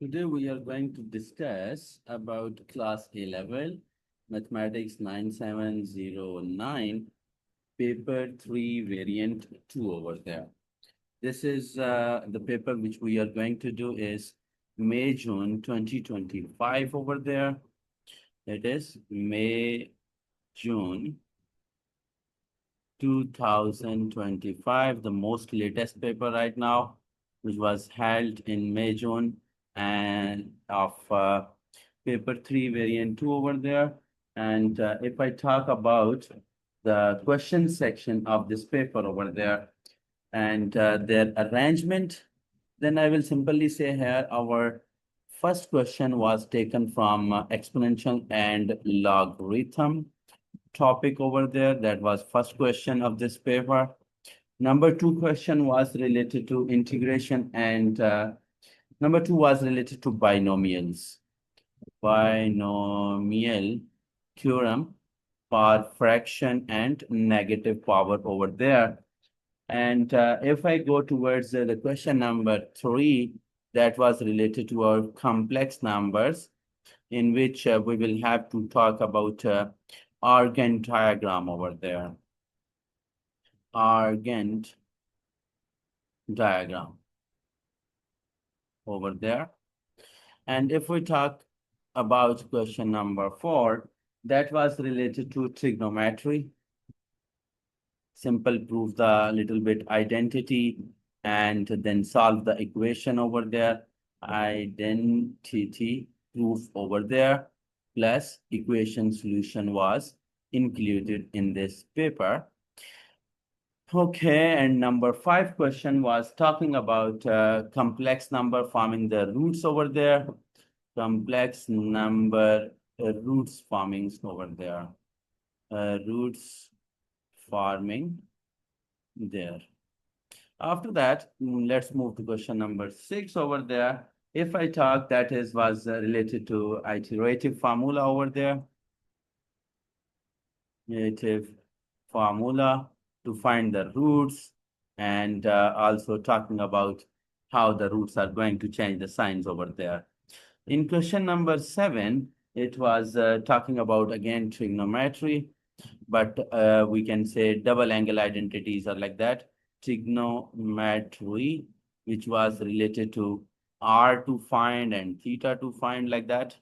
Today we are going to discuss about class A level, mathematics 9709, paper 3 variant 2 over there. This is the paper which we are going to do is May, June 2025 over there. It is May, June 2025, the most latest paper right now, which was held in May, June, and of paper 3 variant 2 over there. And if I talk about the question section of this paper over there and their arrangement, then I will simply say here our first question was taken from exponential and logarithm topic over there. That was first question of this paper. Number two question was related to integration and number two was related to binomials. Binomial theorem for fraction and negative power over there. And if I go towards the question number 3, that was related to our complex numbers, in which we will have to talk about Argand diagram over there. Argand diagram over there. And if we talk about question number 4, that was related to trigonometry. Simple prove the little bit identity and then solve the equation over there. Identity proof over there plus equation solution was included in this paper. Okay, and number 5 question was talking about complex number forming the roots over there. Complex number roots forming over there. Roots forming there. After that, let's move to question number 6 over there. If I talk, that was related to iterative formula over there. Iterative formula to find the roots and also talking about how the roots are going to change the signs over there. In question number 7, it was talking about again trigonometry, but we can say double angle identities are like that. Trigonometry, which was related to R to find and theta to find like that.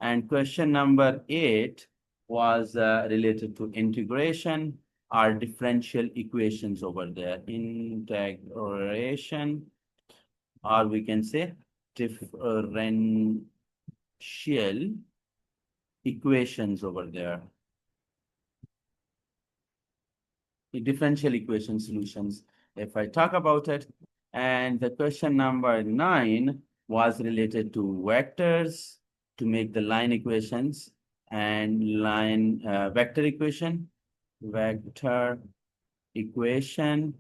And question number 8 was related to integration or differential equations over there. Integration, or we can say differential equations over there. The differential equation solutions, if I talk about it. And the question number 9 was related to vectors to make the line equations and line vector equation,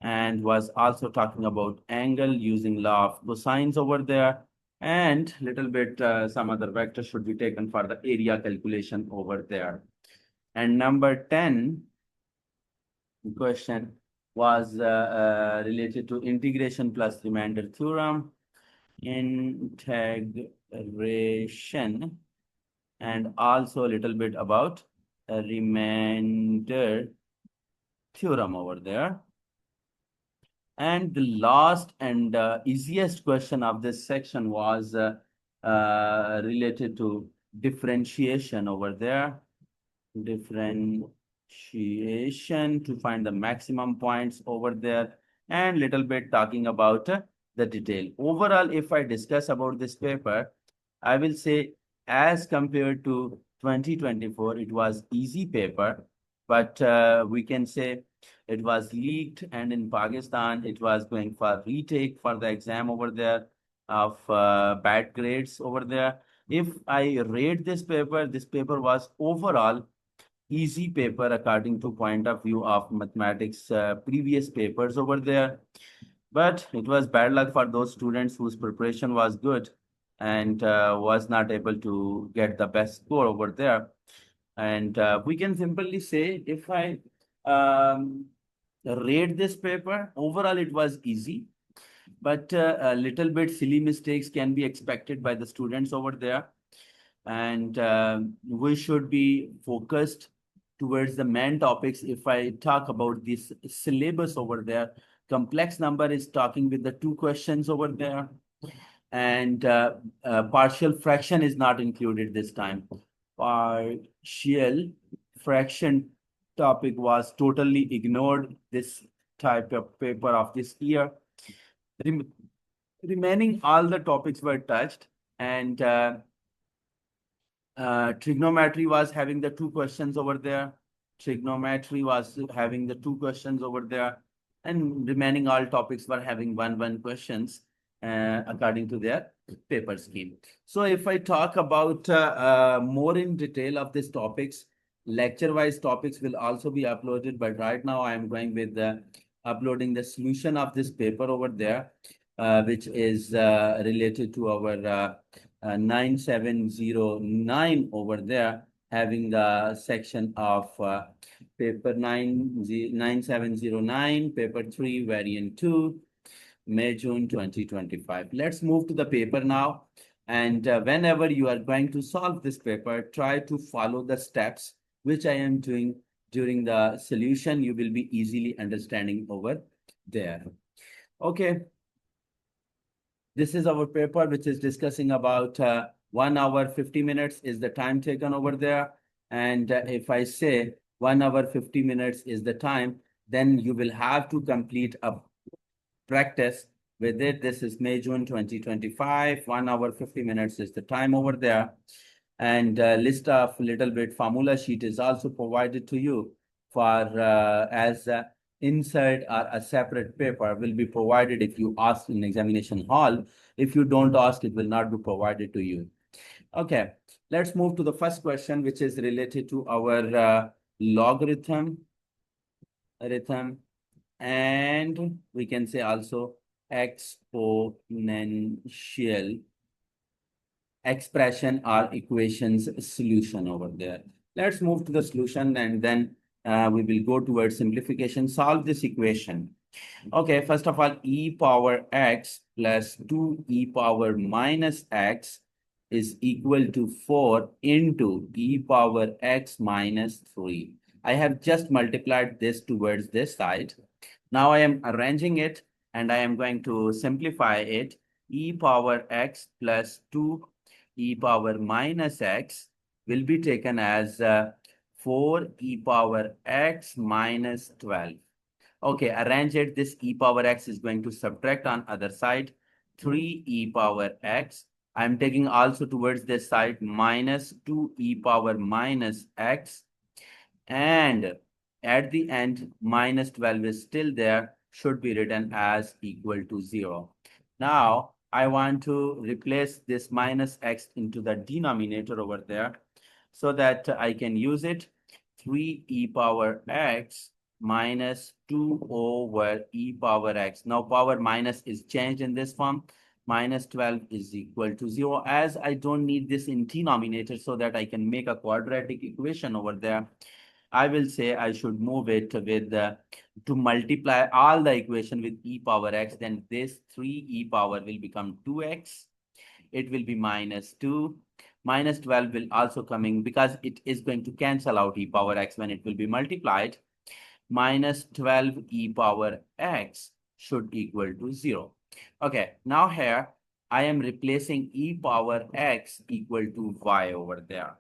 and was also talking about angle using law of cosines over there. And little bit some other vector should be taken for the area calculation over there. And number 10 question was related to integration plus remainder theorem, integration, and also a little bit about a remainder theorem over there. And the last and easiest question of this section was related to differentiation over there. Differentiation to find the maximum points over there, and little bit talking about the detail. Overall, if I discuss about this paper, I will say as compared to 2024, it was easy paper, but we can say it was leaked, and in Pakistan, it was going for retake for the exam over there of bad grades over there. If I rate this paper was overall easy paper according to point of view of mathematics previous papers over there. But it was bad luck for those students whose preparation was good and was not able to get the best score over there. And we can simply say if I rate this paper, overall it was easy. but a little bit silly mistakes can be expected by the students over there. And we should be focused towards the main topics. If I talk about this syllabus over there, complex number is talking with the two questions over there, and partial fraction is not included this time. Partial fraction topic was totally ignored this type of paper of this year. Remaining all the topics were touched, and trigonometry was having the two questions over there. Trigonometry was having the two questions over there, and remaining all topics were having one questions according to their paper scheme. So if I talk about more in detail of these topics, lecture-wise topics will also be uploaded, but right now I am going with uploading the solution of this paper over there, which is related to our 9709 over there, having the section of paper 9709, paper 3, variant 2, May, June 2025. Let's move to the paper now. And whenever you are going to solve this paper, try to follow the steps which I am doing during the solution. You will be easily understanding over there. Okay. This is our paper, which is discussing about 1 hour 50 minutes is the time taken over there. And if I say 1 hour 50 minutes is the time, then you will have to complete a practice with it. This is May, June 2025. 1 hour 50 minutes is the time over there. And list of little bit formula sheet is also provided to you for as insert or a separate paper will be provided if you ask in examination hall. If you don't ask, it will not be provided to you. Okay, let's move to the first question, which is related to our logarithm, and we can say also exponential expression or equations solution over there. Let's move to the solution, and then we will go towards simplification. Solve this equation. Okay, first of all, e power x plus 2e power minus x is equal to 4 into e power x minus 3. I have just multiplied this towards this side. Now I am arranging it, and I am going to simplify it. E power x plus 2 e power minus x will be taken as 4 e power x minus 12. Okay, arrange it. This e power x is going to subtract on other side. 3 e power x. I'm taking also towards this side minus 2 e power minus x. And at the end, minus 12 is still there, should be written as equal to 0. Now, I want to replace this minus x into the denominator over there so that I can use it. 3 e power x minus 2 over e power x. Now, power minus is changed in this form. Minus 12 is equal to 0. As I don't need this in denominator so that I can make a quadratic equation over there, I will say I should move it with to multiply all the equation with e power x. Then this 3e power will become 2x. It will be minus 2. Minus 12 will also coming because it is going to cancel out e power x when it will be multiplied. Minus 12 e power x should equal to 0. Okay, now here I am replacing e power x equal to y over there,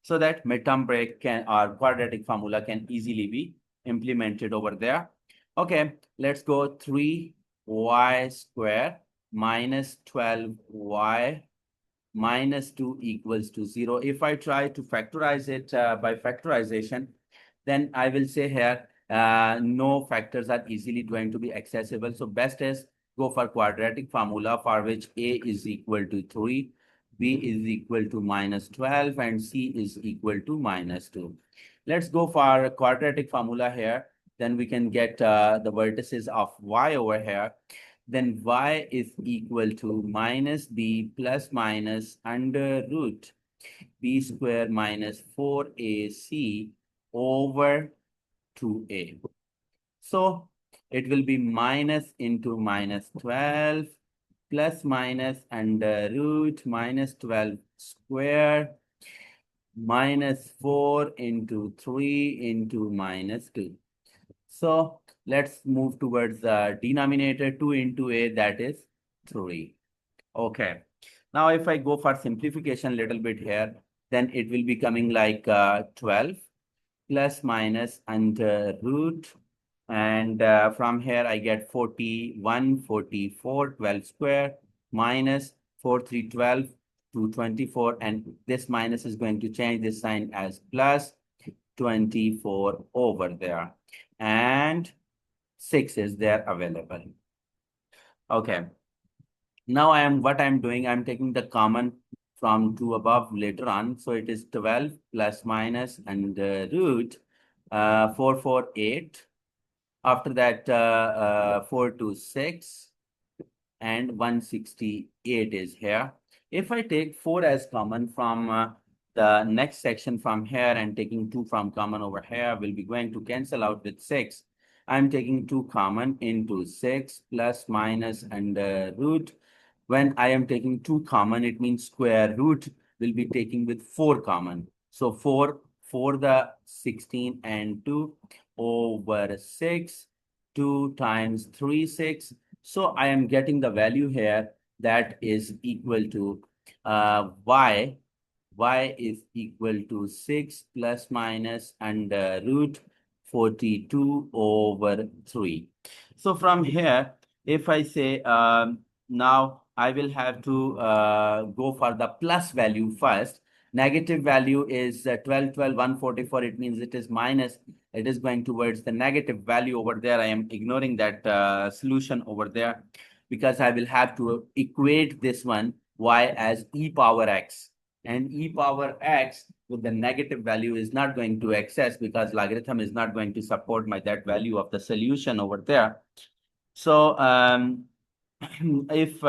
so that midterm break can or quadratic formula can easily be implemented over there. Okay, let's go 3y square minus 12y minus 2 equals to 0. If I try to factorize it by factorization, then I will say here no factors are easily going to be accessible. So best is go for quadratic formula, for which a is equal to 3, b is equal to minus 12, and c is equal to minus 2. Let's go for a quadratic formula here. Then we can get the vertices of y over here. Then y is equal to minus b plus minus under root b square minus 4ac over 2a. So it will be minus into minus 12 plus minus under root minus 12 square minus 4 into 3 into minus 2. So let's move towards the denominator. 2 into a, that is 3. Okay. Now if I go for simplification a little bit here, then it will be coming like 12 plus minus under root. And from here I get 41, 44, 12 square minus 4, 3, 12 to 24. And this minus is going to change this sign as plus 24 over there. And 6 is there available. Okay. Now what I'm doing, I'm taking the common from 2 above later on. So it is 12 plus minus and root 4, 4, 8. After that, 4 to 6 and 168 is here. If I take 4 as common from the next section from here and taking 2 from common over here, we'll be going to cancel out with 6. I'm taking 2 common into 6 plus minus and root. When I am taking 2 common, it means square root will be taking with 4 common. So 4 for the 16 and 2 over 6, 2 times 3, 6. So I am getting the value here that is equal to y. Y is equal to 6 plus minus under root 42 over 3. So from here, if I say now I will have to go for the plus value first. Negative value is 12, 12, 144. It means it is minus. It is going towards the negative value over there. I am ignoring that solution over there because I will have to equate this one y as e power x. And e power x with the negative value is not going to access because logarithm is not going to support that value of the solution over there. So if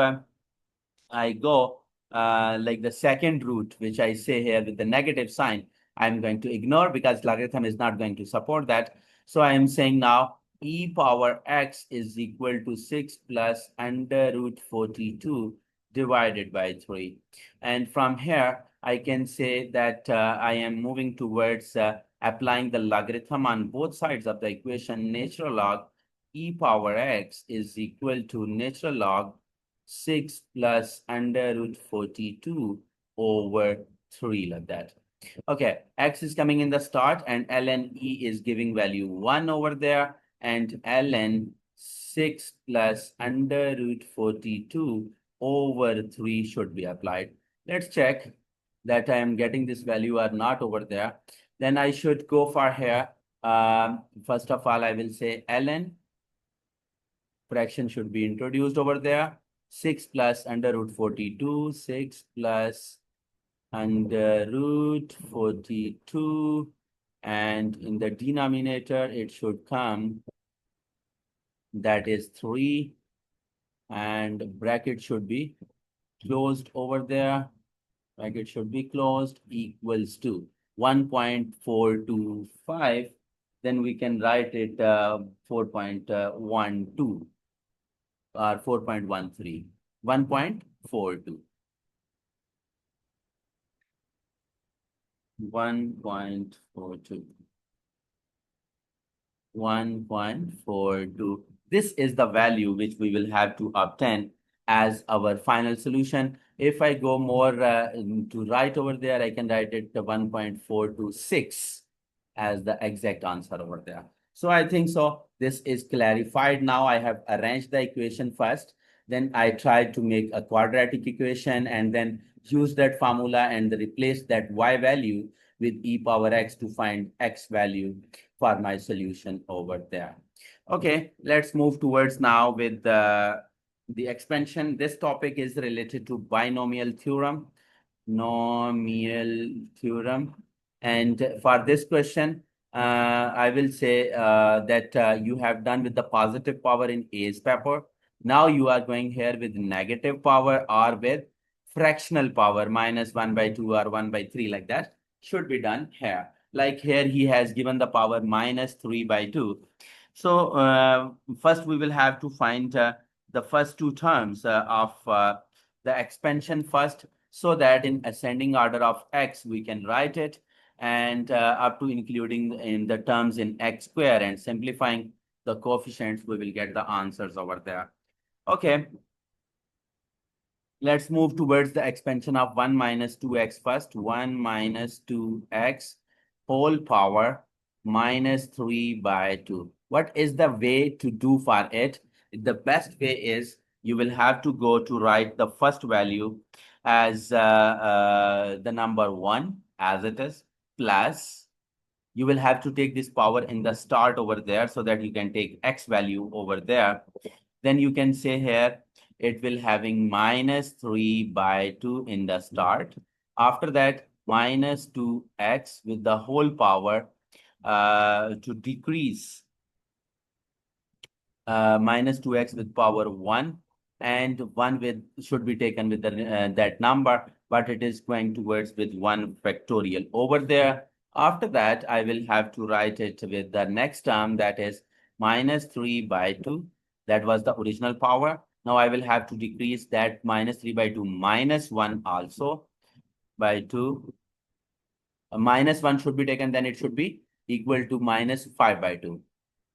I go like the second root, which I say here with the negative sign, I'm going to ignore because logarithm is not going to support that. So I am saying now e power x is equal to 6 plus under root 42 divided by 3. And from here, I can say that I am moving towards applying the logarithm on both sides of the equation. Natural log e power x is equal to natural log 6 plus under root 42 over 3 like that. Okay, x is coming in the start and ln e is giving value 1 over there and ln 6 plus under root 42 over 3 should be applied. Let's check that I am getting this value or not over there. Then I should go for here. First of all, I will say ln fraction should be introduced over there. 6 plus under root 42, 6 plus under root 42, and in the denominator it should come, that is 3, and bracket should be closed over there. Bracket should be closed, equals to 1.425. Then we can write it 4.12 or 4.13, 1.42. 1.42. 1.42. This is the value which we will have to obtain as our final solution. If I go more to right over there, I can write it 1.426 as the exact answer over there. So I think so. This is clarified. Now I have arranged the equation first. Then I tried to make a quadratic equation and then use that formula and replace that y value with e power x to find x value for my solution over there. Okay, let's move towards now with the expansion. This topic is related to binomial theorem. Nomial theorem. And for this question, I will say that you have done with the positive power in A's paper. Now you are going here with negative power or with fractional power, minus 1 by 2 or 1 by 3 like that should be done here. Like here he has given the power minus 3 by 2. So first we will have to find the first two terms of the expansion first, so that in ascending order of x we can write it, and up to including in the terms in x square, and simplifying the coefficients we will get the answers over there. Okay, let's move towards the expansion of 1 minus 2x first. 1 minus 2x whole power minus 3 by 2. What is the way to do for it? The best way is you will have to go to write the first value as the number 1 as it is, plus you will have to take this power in the start over there, so that you can take x value over there. Then you can say here it will having minus 3 by 2 in the start. After that, minus 2x with the whole power to decrease minus 2x with power 1, and 1 with should be taken with the, that number, but it is going towards with 1 factorial over there. After that, I will have to write it with the next term, that is minus 3 by 2. That was the original power. Now I will have to decrease that minus 3 by 2 minus 1 also by 2. Minus 1 should be taken, then it should be equal to minus 5 by 2.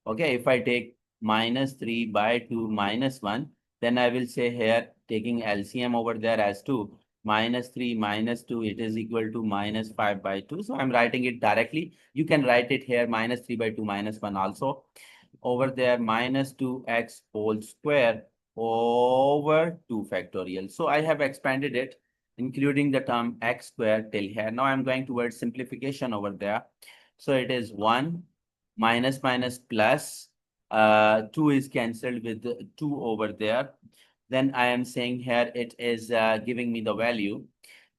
Okay, if I take minus 3 by 2 minus 1, then I will say here, taking LCM over there as 2, minus 3 minus 2, it is equal to minus 5 by 2. So I'm writing it directly. You can write it here, minus 3 by 2 minus 1 also. Over there, minus 2x whole square over 2 factorial. So I have expanded it, including the term x square till here. Now I'm going towards simplification over there. So it is 1 minus minus plus 2 is cancelled with 2 over there. Then I am saying here it is giving me the value,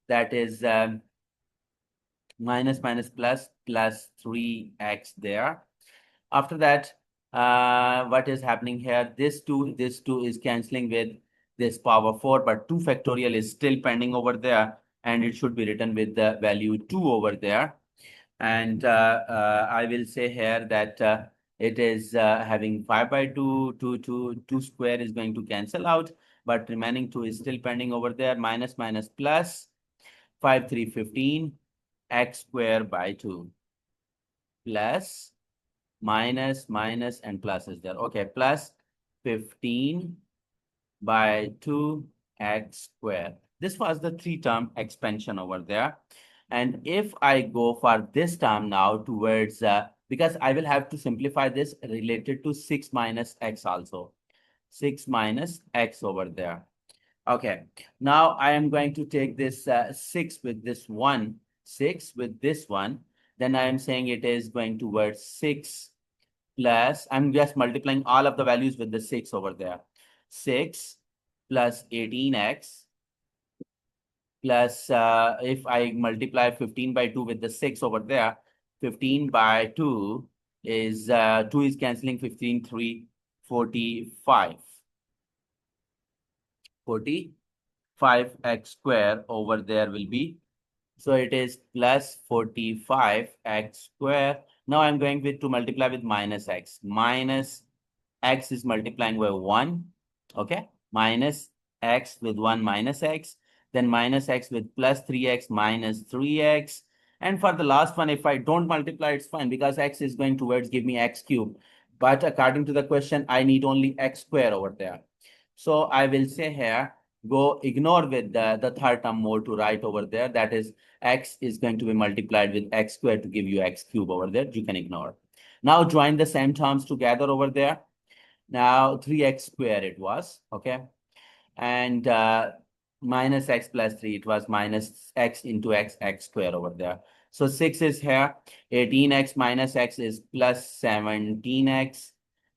that is minus minus plus 3x there. After that, what is happening here? This 2 is cancelling with this power 4, but 2 factorial is still pending over there, and it should be written with the value 2 over there. And I will say here that it is having 5 by 2, 2 square is going to cancel out, but remaining 2 is still pending over there. Minus minus plus 5 3 15 x square by 2 plus minus minus and plus is there. Okay, plus 15 by 2 x square. This was the 3-term expansion over there. And if I go for this term now towards, because I will have to simplify this related to 6 minus x also. 6 minus x over there. Okay, now I am going to take this 6 with this 1, 6 with this one. Then I am saying it is going towards 6 plus, I'm just multiplying all of the values with the 6 over there. 6 plus 18x plus, if I multiply 15 by 2 with the 6 over there, 15 by 2 is, 2 is cancelling, 15, 3, 45. 45x square over there will be. So it is plus 45x square. Now I'm going with to multiply with minus x. Minus x is multiplying by 1. Okay. Minus x with 1 minus x. Then minus x with plus 3x minus 3x. And for the last one, if I don't multiply, it's fine, because x is going towards give me x cube. But according to the question, I need only x square over there. So I will say here, go ignore with the third term more to write over there. That is, x is going to be multiplied with x squared to give you x cube over there. You can ignore. Now join the same terms together over there. Now 3x squared it was, okay? And minus x plus 3, it was minus x into x squared over there. So 6 is here, 18x minus x is plus 17x.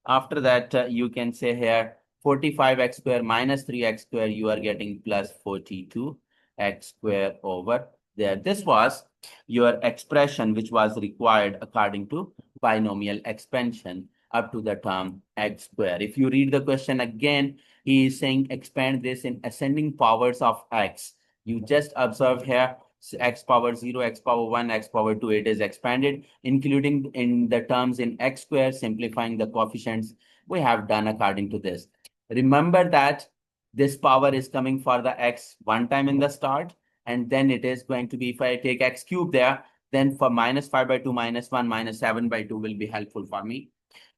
After that, you can say here, 45x square minus 3x square, you are getting plus 42x square over there. This was your expression which was required according to binomial expansion up to the term x square. If you read the question again, he is saying expand this in ascending powers of x. You just observe here x power 0, x power 1, x power 2, it is expanded, including in the terms in x square, simplifying the coefficients we have done according to this. Remember that this power is coming for the x one time in the start, and then it is going to be, if I take x cube there, then for minus 5 by 2, minus 1, minus 7 by 2 will be helpful for me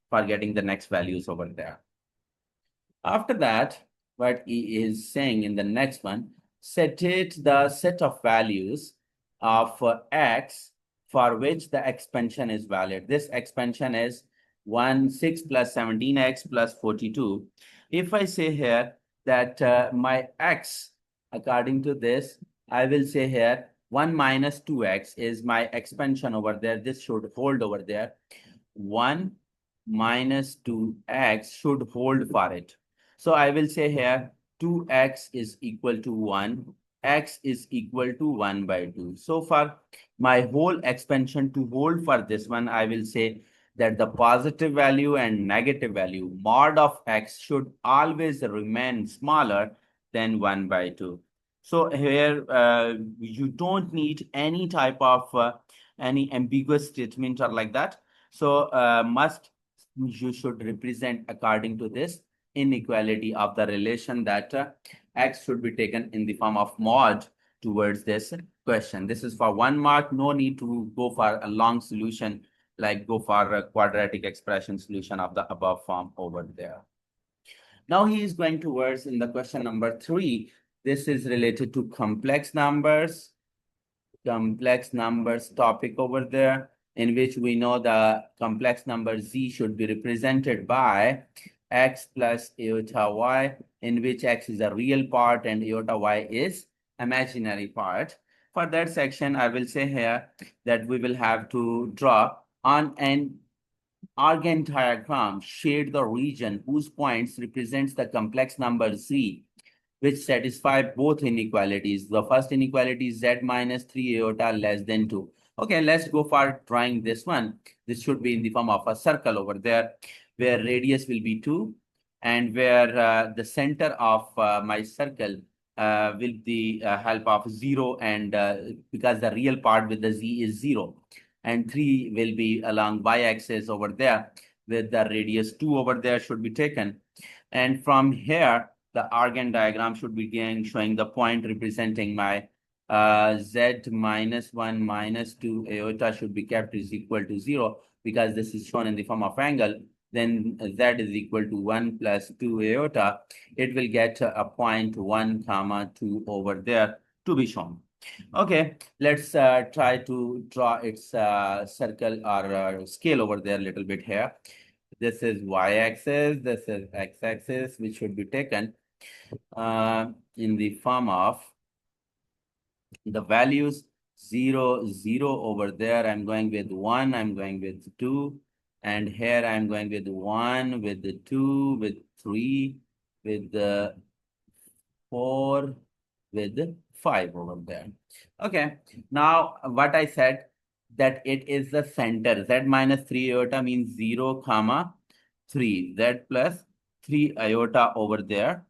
for getting the next values over there. After that, what he is saying in the next one, set the set of values of x for which the expansion is valid. This expansion is 6 plus 17x plus 42. If I say here that my x, according to this, I will say here 1 minus 2x is my expansion over there. This should hold over there. 1 minus 2x should hold for it. So I will say here 2x is equal to 1, x is equal to 1 by 2. So for my whole expansion to hold for this one, I will say that the positive value and negative value mod of x should always remain smaller than 1 by 2. So here you don't need any type of any ambiguous statement or like that. So you should represent according to this inequality of the relation that x should be taken in the form of mod towards this question. This is for 1 mark. No need to go for a long solution, like go for a quadratic expression solution of the above form over there. Now he is going towards in the question number 3. This is related to complex numbers topic over there, in which we know the complex number z should be represented by x plus iota y, in which x is a real part and iota y is imaginary part. For that section, I will say here that we will have to draw on an Argand diagram, shade the region whose points represents the complex number z, which satisfy both inequalities. The first inequality is z minus 3 iota less than 2. Okay, let's go for drawing this one. This should be in the form of a circle over there, where radius will be 2, and where the center of my circle will be help of 0, and because the real part with the z is 0, and 3 will be along y-axis over there, with the radius 2 over there should be taken. And from here, the Argand diagram should begin showing the point representing my z minus 1 minus 2 iota should be kept is equal to 0, because this is shown in the form of angle. Then z is equal to 1 plus 2 iota. It will get a point 1 comma 2 over there to be shown. Okay, let's try to draw its circle or scale over there a little bit here. This is y-axis, this is x-axis, which should be taken in the form of the values 0, 0 over there. I'm going with 1, I'm going with 2, and here I'm going with 1, with the 2, with 3, with the 4, with 5 over there. Okay, now what I said, that it is the center. Z minus 3 iota means 0 comma 3, z plus 3 iota over there.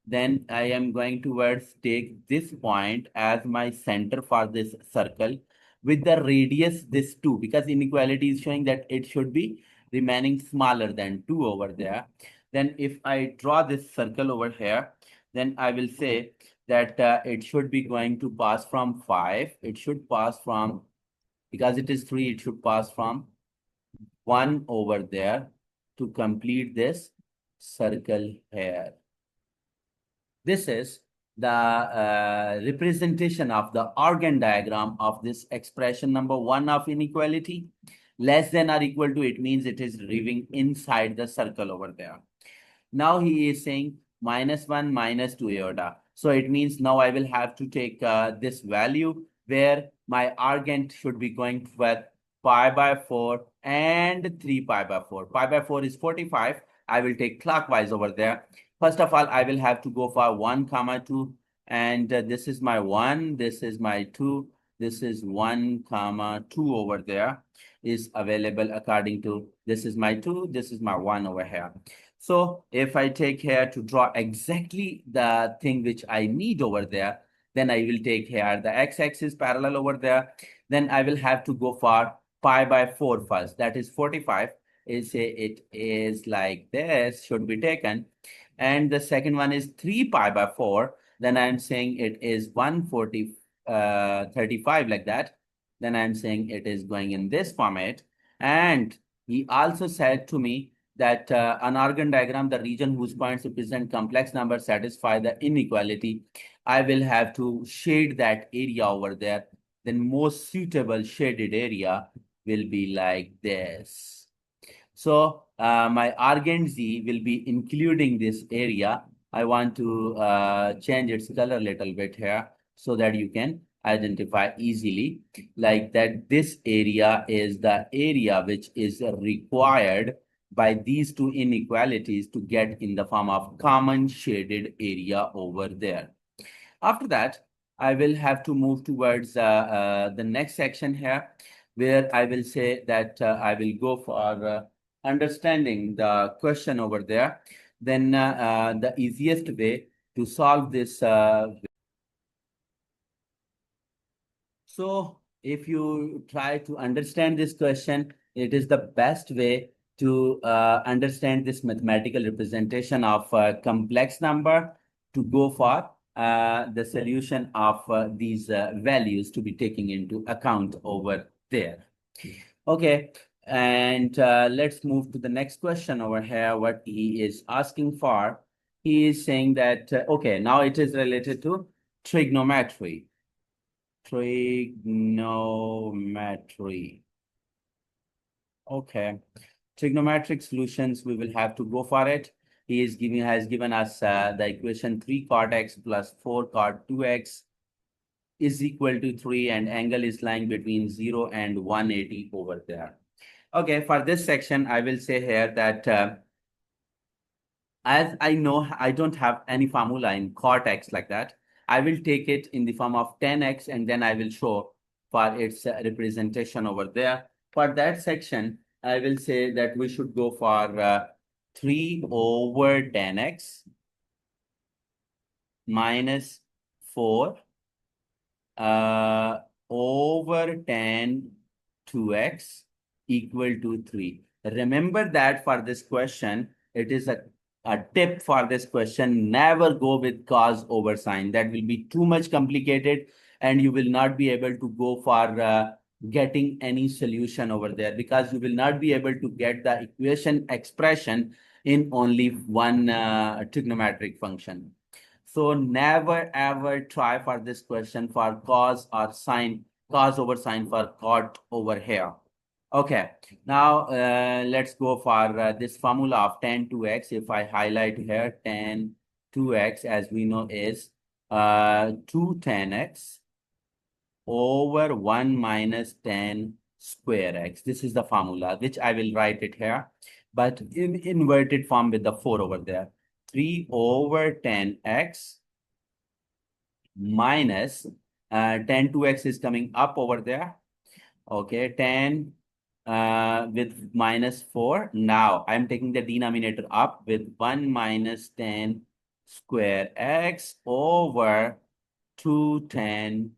Then I am going towards take this point as my center for this circle, with the radius this 2, because inequality is showing that it should be remaining smaller than 2 over there. Then if I draw this circle over here, then I will say that it should be going to pass from 5. It should pass from, because it is 3, it should pass from 1 over there to complete this circle here. This is the representation of the Argand diagram of this expression number 1 of inequality. Less than or equal to, it means it is living inside the circle over there. Now he is saying minus 1 minus 2 iota. So it means now I will have to take this value, where my argand should be going with pi by 4 and 3 pi by 4. Pi by 4 is 45. I will take clockwise over there. First of all, I will have to go for 1 comma 2, and this is my 1, this is my 2, this is 1 comma 2 over there is available according to, this is my 2, this is my 1 over here. So if I take here to draw exactly the thing which I need over there, Then I will take here the x-axis parallel over there. Then I will have to go for pi by 4 first. That is 45. Is say it is like this, should be taken. And the second one is 3 pi by 4. Then I'm saying it is 140, 35 like that. Then I'm saying it is going in this format. And he also said to me that an organ diagram, the region whose points represent complex numbers satisfy the inequality. I will have to shade that area over there. Then most suitable shaded area will be like this. So my argand Z will be including this area. I want to change its color a little bit here so that you can identify easily like that this area is the area which is required by these two inequalities to get in the form of common shaded area over there. After that, I will have to move towards the next section here, where I will say that I will go for understanding the question over there. Then the easiest way to solve this. So if you try to understand this question, it is the best way to understand this mathematical representation of a complex number to go for the solution of these values to be taken into account over there. Okay, and let's move to the next question over here. What he is asking for, he is saying that, okay, now it is related to trigonometry. Trigonometry. Okay. Trigonometric solutions, we will have to go for it. He is giving has given us the equation 3 cot x plus 4 cot 2x is equal to 3 and angle is lying between 0 and 180 over there. Okay, for this section, I will say here that as I know I don't have any formula in cot x like that, I will take it in the form of 10x and then I will show for its representation over there. For that section, I will say that we should go for 3 over 10x minus 4 over 10 2x equal to 3. Remember that for this question, it is a tip for this question, never go with cos over sine. That will be too much complicated and you will not be able to go for getting any solution over there because you will not be able to get the equation expression in only one trigonometric function. So never ever try for this question for cos or sine, cos over sine for cot over here. Okay, now let's go for this formula of tan 2x. If I highlight here, tan 2x as we know is 2 tan x over 1 minus tan square x. This is the formula, which I will write it here, but in inverted form with the 4 over there. 3 over 10x minus tan 2x is coming up over there. Okay, 10 with minus 4. Now I'm taking the denominator up with 1 minus 10 square x over 2 tan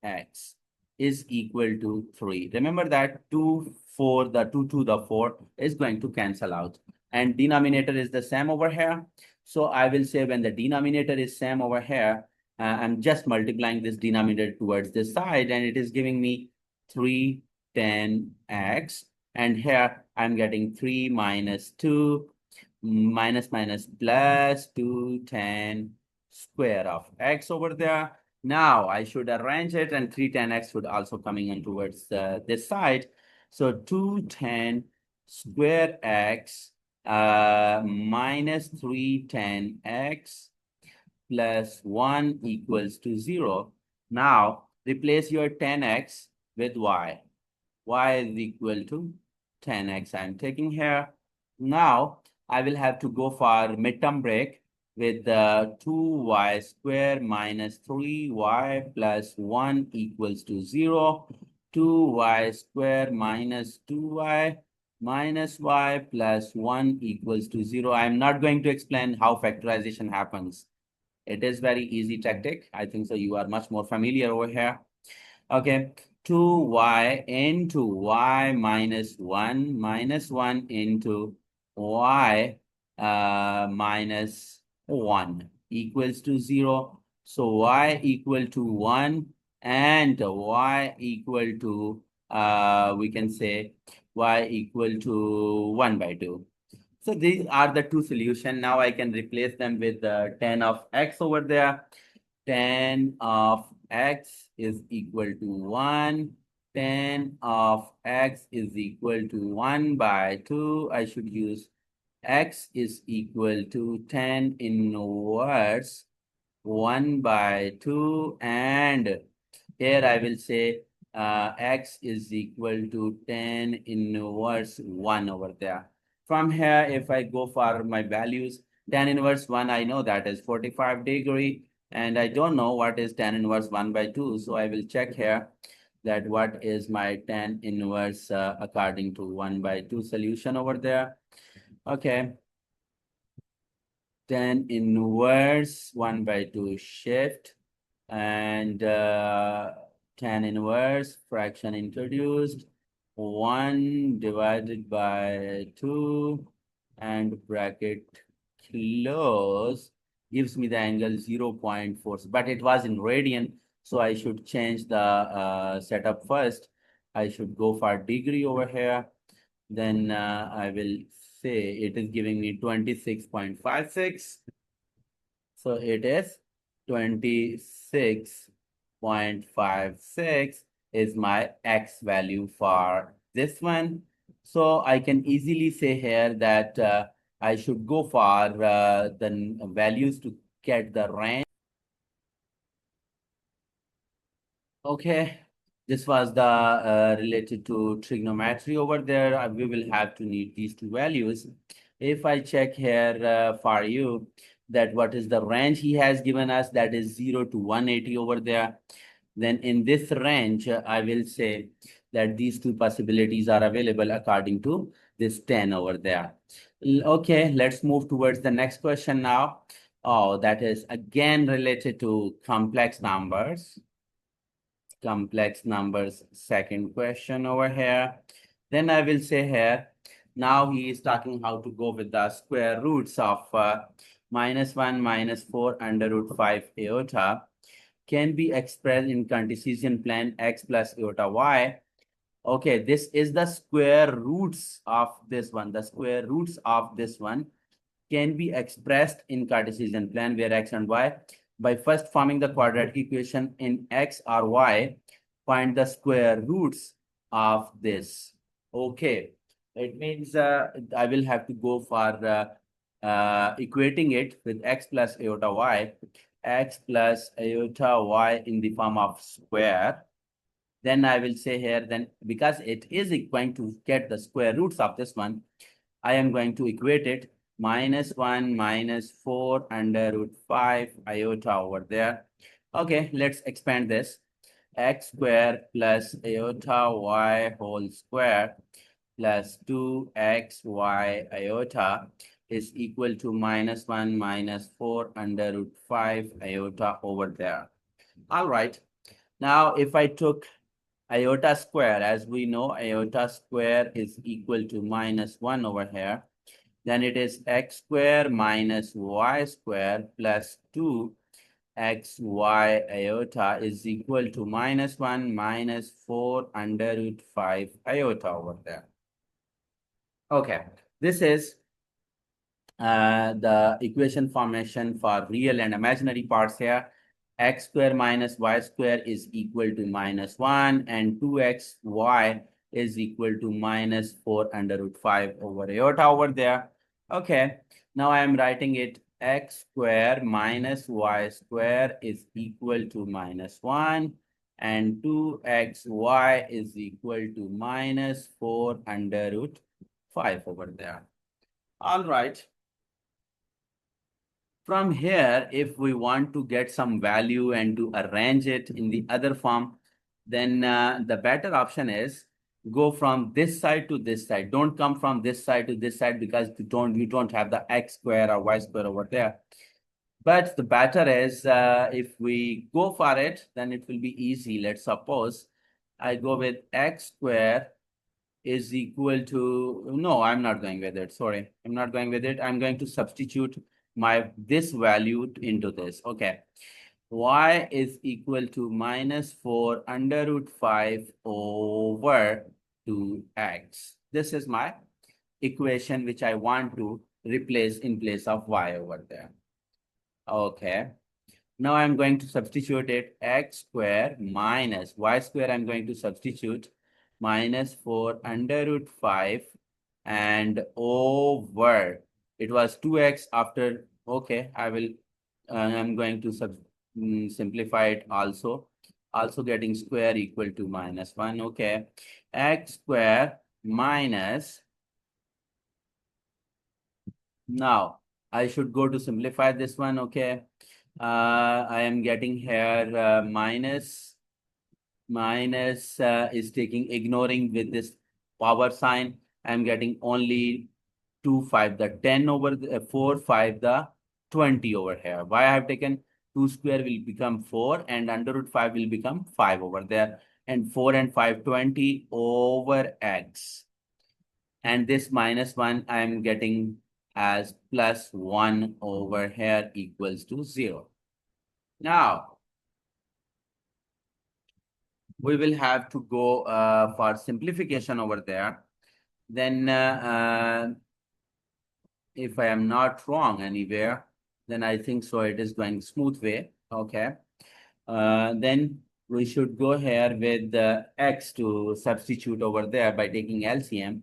x is equal to 3. Remember that 2, 4, the 2 to the 4 is going to cancel out. And denominator is the same over here. So I will say when the denominator is same over here, I'm just multiplying this denominator towards this side and it is giving me 3 10x. And here I'm getting 3 minus 2 minus plus 2 10 square of x over there. Now I should arrange it and 3 10x should also coming in towards this side. So 2 10 square x minus 3 10x plus 1 equals to 0. Now replace your 10x with y. Y is equal to 10x I'm taking here. Now I will have to go for midterm break with 2y square minus 3y plus 1 equals to 0. 2y square minus 2y minus y plus 1 equals to 0. I'm not going to explain how factorization happens. It is very easy tactic. I think so you are much more familiar over here. Okay, 2y into y minus 1 into y minus 1 equals to 0. So y equal to 1 and y equal to, we can say y equal to 1 by 2. So these are the two solutions. Now I can replace them with tan of x over there. Tan of x is equal to 1. Tan of x is equal to 1 by 2. I should use x is equal to tan inverse 1 by 2, and here I will say x is equal to tan inverse 1 over there. From here, if I go for my values, tan inverse 1, I know that is 45 degree, and I don't know what is tan inverse 1 by 2. So I will check here that what is my tan inverse according to 1 by 2 solution over there. Okay. Tan inverse 1 by 2 shift, and tan inverse fraction introduced, 1 divided by 2 and bracket close gives me the angle 0.4, but it was in radian, so I should change the setup first. I should go for degree over here. Then I will say it is giving me 26.56. So it is 26.56 is my x value for this one. So I can easily say here that I should go for the values to get the range. Okay, this was the related to trigonometry over there. We will have to need these two values. If I check here for you that what is the range he has given us, that is 0 to 180 over there. Then in this range, I will say that these two possibilities are available according to this 10 over there. Okay, let's move towards the next question now. Oh, that is again related to complex numbers. Complex numbers, second question over here. Then I will say here, now he is talking how to go with the square roots of -1 -4 under root 5 iota can be expressed in Cartesian plan x plus iota y. Okay, this is the square roots of this one. The square roots of this one can be expressed in Cartesian plan where x and y by first forming the quadratic equation in x or y, find the square roots of this. Okay, it means I will have to go for equating it with x plus iota y, x plus iota y in the form of square. Then I will say here, then because it is going to get the square roots of this one, I am going to equate it -1 -4 under root 5 iota over there. Okay, let's expand this. X square plus iota y whole square plus 2xy iota is equal to -1 -4 under root 5 iota over there. All right. Now, if I took iota square, as we know, iota square is equal to -1 over here. Then it is x square minus y square plus 2xy iota is equal to -1 -4 under root 5 iota over there. Okay, this is the equation formation for real and imaginary parts here. X square minus y square is equal to -1 and 2xy is equal to -4 under root 5 over iota over there. Okay, now I am writing it x square minus y square is equal to -1 and 2xy is equal to -4 under root 5 over there. All right. From here, if we want to get some value and to arrange it in the other form, then the better option is go from this side to this side. Don't come from this side to this side because you don't have the x square or y square over there. But the better is if we go for it, then it will be easy. Let's suppose I go with x square is equal to, no, I'm not going with it. Sorry, I'm not going with it. I'm going to substitute this value into this. Okay. Y is equal to minus 4 under root 5 over 2x. This is my equation which I want to replace in place of y over there. Okay. Now I'm going to substitute it x square minus y square. I'm going to substitute minus 4 under root 5 and over. It was 2x after. Okay, I'm going to simplify it also. Also getting square equal to minus 1. Okay. X square minus. Now I should go to simplify this one. Okay. I am getting here minus is taking ignoring with this power sign. I'm getting only 2 5 the 10 over the 4 5 the 20 over here. Why I have taken 2 square will become 4 and under root 5 will become 5 over there, and 4 and 5 20 over x, and this minus 1 I am getting as plus 1 over here equals to 0. Now, we will have to go for simplification over there. Then, if I am not wrong anywhere, then I think so it is going smooth way. Okay. Then we should go here with x to substitute over there by taking LCM.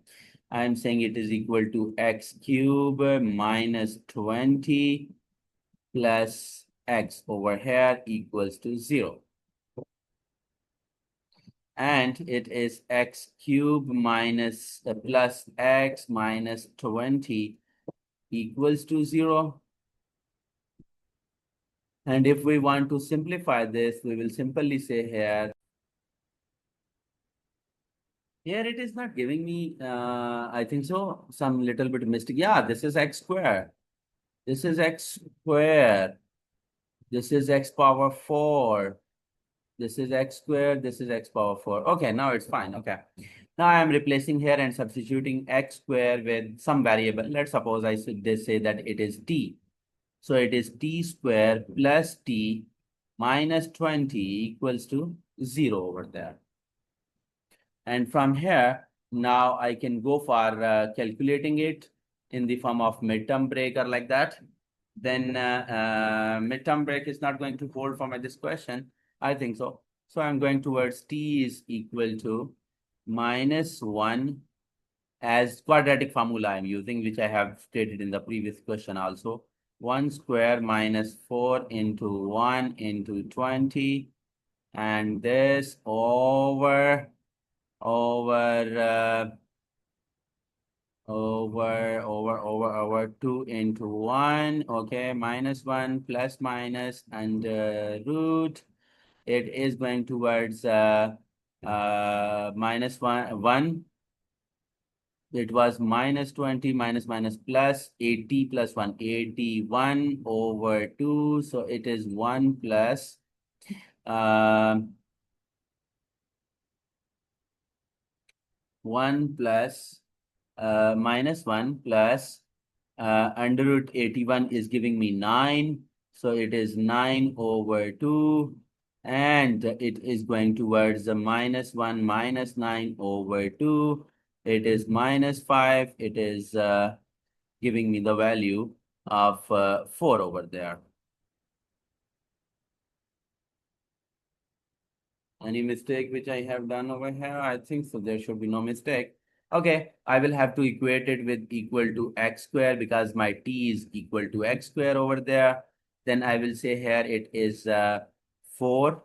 I am saying it is equal to x cube minus 20 plus x over here equals to 0. And it is x cube minus plus x minus 20 equals to 0. And if we want to simplify this, we will simply say here it is not giving me, I think so, some little bit mistake. Yeah, this is x square. This is x square. This is x power 4. This is x squared. This is x power 4. Okay, now it's fine. Okay. Now I am replacing here and substituting x square with some variable. Let's suppose I should say that it is t. So it is t square plus t minus 20 equals to 0 over there. And from here, now I can go for calculating it in the form of midterm break or like that. Then midterm break is not going to hold for this question. I think so. So I'm going towards t is equal to minus 1 as quadratic formula I'm using, which I have stated in the previous question also. 1 square minus 4 into 1 into 20, and this over 2 into 1. Okay, minus 1 plus minus and root. It is going towards minus 1. It was minus 20 minus minus plus 80 plus 1, 81 over 2. So it is 1 plus um 1 plus minus 1 plus under root 81 is giving me 9. So it is 9 over 2. And it is going towards the minus 1 minus 9 over 2. It is minus 5. It is giving me the value of 4 over there. Any mistake which I have done over here? I think so. There should be no mistake. Okay, I will have to equate it with equal to x square because my t is equal to x square over there. Then I will say here it is 4.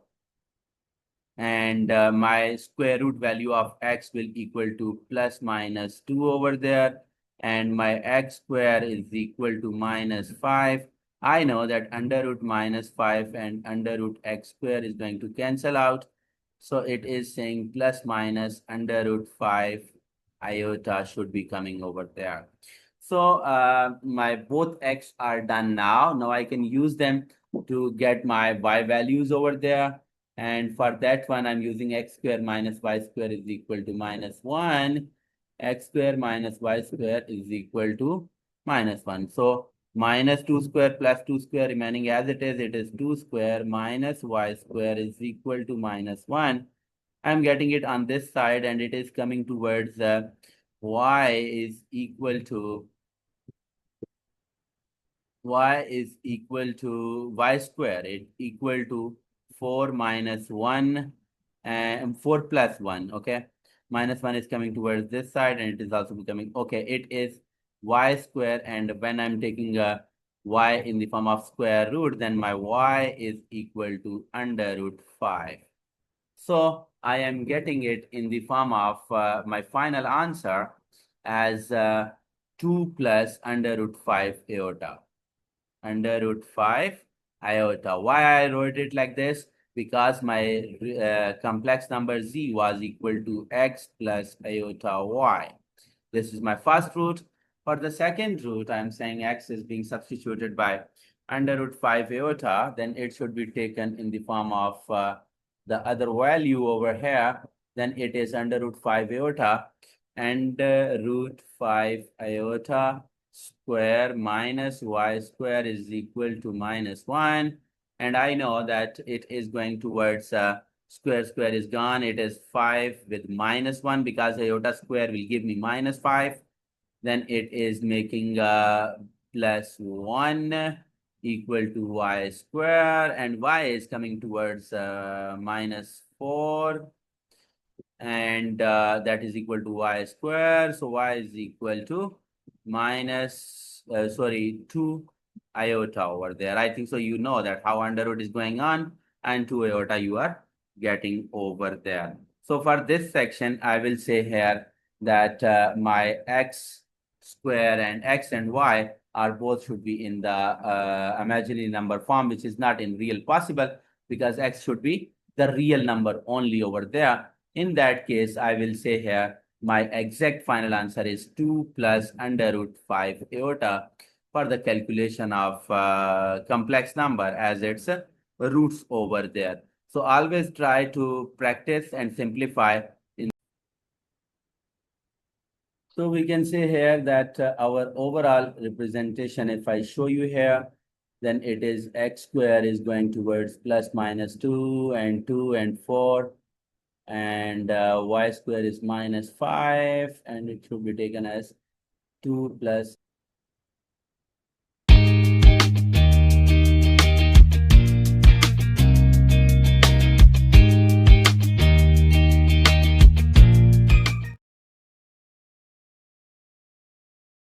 And my square root value of x will equal to plus minus 2 over there. And my x square is equal to minus 5. I know that under root minus 5 and under root x square is going to cancel out. So it is saying plus minus under root 5 iota should be coming over there. So my both x are done now. Now I can use them to get my y values over there. And for that one, I'm using x square minus y square is equal to minus 1. X square minus y square is equal to minus 1. So minus 2 square plus 2 square remaining as it is 2 square minus y square is equal to minus 1. I'm getting it on this side and it is coming towards y is equal to y is equal to y square. It equal to 4 minus 1 and 4 plus 1. Okay. Minus 1 is coming towards this side and it is also becoming, okay, it is y square. And when I'm taking a y in the form of square root, then my y is equal to under root 5. So I am getting it in the form of my final answer as 2 plus under root 5 iota. Under root 5 iota. Why I wrote it like this? Because my complex number z was equal to x plus iota y. This is my first root. For the second root, I'm saying x is being substituted by under root 5 iota. Then it should be taken in the form of the other value over here. Then it is under root 5 iota and root 5 iota square minus y square is equal to minus 1. And I know that it is going towards square square is gone. It is 5 with minus 1 because iota square will give me minus 5. Then it is making plus 1 equal to y square. And y is coming towards minus 4 and that is equal to y square. So y is equal to minus, 2 iota over there. I think so you know that how under root is going on and 2 iota you are getting over there. So for this section, I will say here that my x square and x and y are both should be in the imaginary number form, which is not in real possible because x should be the real number only over there. In that case, I will say here my exact final answer is 2 plus under root 5 iota for the calculation of complex number as its roots over there. So always try to practice and simplify. So we can say here that our overall representation, if I show you here, then it is x square is going towards plus minus 2 and 2 and 4. And y square is minus 5 and it should be taken as 2 plus